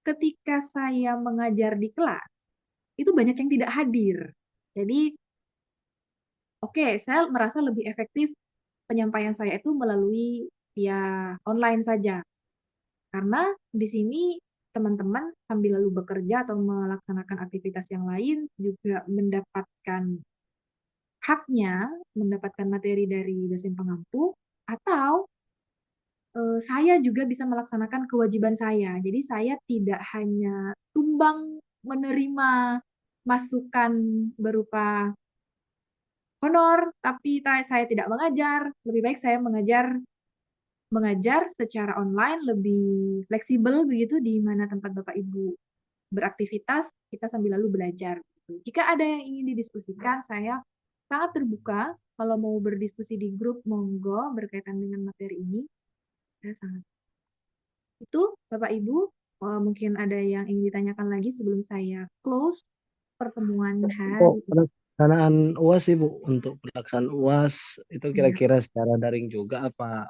[SPEAKER 1] ketika saya mengajar di kelas itu banyak yang tidak hadir. Jadi oke, saya merasa lebih efektif penyampaian saya itu melalui via online saja. Karena di sini teman-teman sambil lalu bekerja atau melaksanakan aktivitas yang lain juga mendapatkan haknya, mendapatkan materi dari dosen pengampu, atau saya juga bisa melaksanakan kewajiban saya. Jadi saya tidak hanya tumbang menerima masukan berupa honor, tapi saya tidak mengajar. Lebih baik saya mengajar secara online lebih fleksibel begitu di mana tempat Bapak Ibu beraktivitas, kita sambil lalu belajar. Jika ada yang ingin didiskusikan, saya sangat terbuka. Kalau mau berdiskusi di grup, monggo berkaitan dengan materi ini. Saya sangat. Itu, Bapak Ibu, mungkin ada yang ingin ditanyakan lagi sebelum saya close pertemuan hari.
[SPEAKER 4] Pelaksanaan UAS sih Bu, untuk pelaksanaan UAS itu kira-kira secara daring juga apa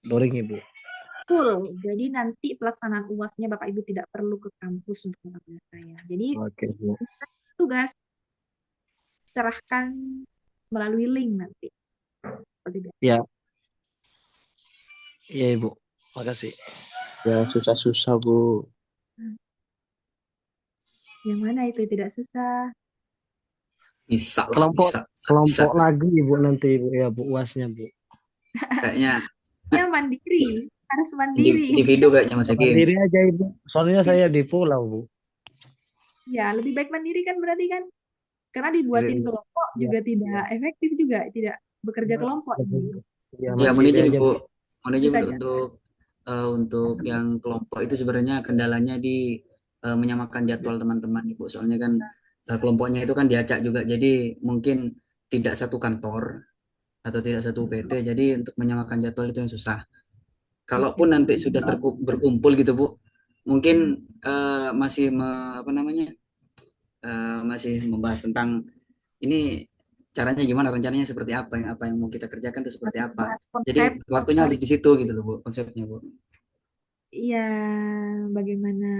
[SPEAKER 4] daring Ibu?
[SPEAKER 1] Betul. Jadi nanti pelaksanaan UASnya Bapak Ibu tidak perlu ke kampus untuk melakukan saya. Jadi tugas serahkan melalui link nanti.
[SPEAKER 4] Ya. Iya Ibu. Makasih.
[SPEAKER 2] Ya susah-susah Bu.
[SPEAKER 1] Yang mana itu tidak susah?
[SPEAKER 3] Bisa lah,
[SPEAKER 4] Kelompok
[SPEAKER 3] bisa.
[SPEAKER 4] lagi Ibu nanti Ibu ya Bu UASnya Bu.
[SPEAKER 3] Kayaknya
[SPEAKER 1] Ya mandiri, harus mandiri.
[SPEAKER 3] individu kayaknya Mas Eki.
[SPEAKER 4] Mandiri aja Ibu. Soalnya saya di pulau Bu.
[SPEAKER 1] Ya, lebih baik mandiri kan berarti kan? Karena dibuatin kelompok juga tidak efektif juga, tidak bekerja kelompok.
[SPEAKER 3] Ya, mohon izin Bu. Mohon izin
[SPEAKER 1] Itu
[SPEAKER 3] untuk yang kelompok itu sebenarnya kendalanya di menyamakan jadwal teman-teman Ibu. Soalnya kan kelompoknya itu kan diacak juga. Jadi mungkin tidak satu kantor atau tidak satu UPT. Jadi untuk menyamakan jadwal itu yang susah. Kalaupun nanti sudah berkumpul gitu Bu, mungkin masih masih membahas tentang ini caranya gimana, rencananya seperti apa yang mau kita kerjakan itu seperti apa. Jadi waktunya habis di situ gitu loh Bu, konsepnya Bu.
[SPEAKER 1] Iya, bagaimana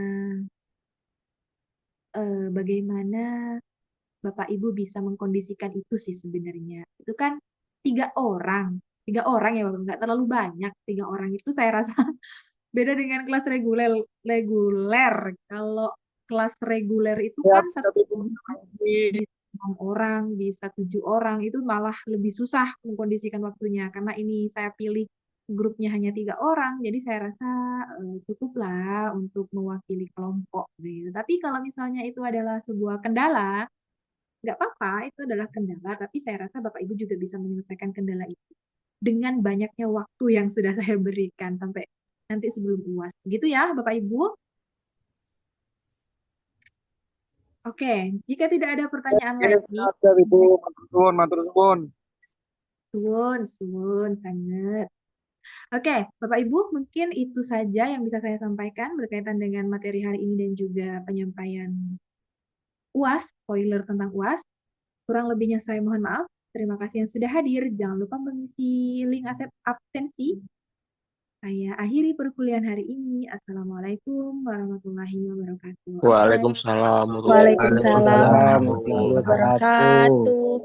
[SPEAKER 1] Bapak Ibu bisa mengkondisikan itu sih sebenarnya. Itu kan 3 orang ya Bapak, nggak terlalu banyak. 3 orang itu saya rasa beda dengan kelas reguler. Kalau kelas reguler itu kan satu bisa 6 orang, bisa 7 orang, itu malah lebih susah mengkondisikan waktunya. Karena ini saya pilih grupnya hanya 3 orang, jadi saya rasa cukuplah untuk mewakili kelompok. Gitu. Tapi kalau misalnya itu adalah sebuah kendala, nggak apa-apa, itu adalah kendala, tapi saya rasa Bapak Ibu juga bisa menyelesaikan kendala itu dengan banyaknya waktu yang sudah saya berikan sampai nanti sebelum UAS. Gitu ya, Bapak Ibu. Oke, jika tidak ada pertanyaan lagi.
[SPEAKER 2] Matur suwun.
[SPEAKER 1] Suwun, sangat. Oke, Bapak Ibu, mungkin itu saja yang bisa saya sampaikan berkaitan dengan materi hari ini dan juga penyampaian UAS, spoiler tentang UAS. Kurang lebihnya saya mohon maaf. Terima kasih yang sudah hadir. Jangan lupa mengisi link absensi. Saya akhiri perkuliahan hari ini. Assalamualaikum warahmatullahi wabarakatuh.
[SPEAKER 2] Waalaikumsalam.
[SPEAKER 5] Waalaikumsalam warahmatullahi wabarakatuh.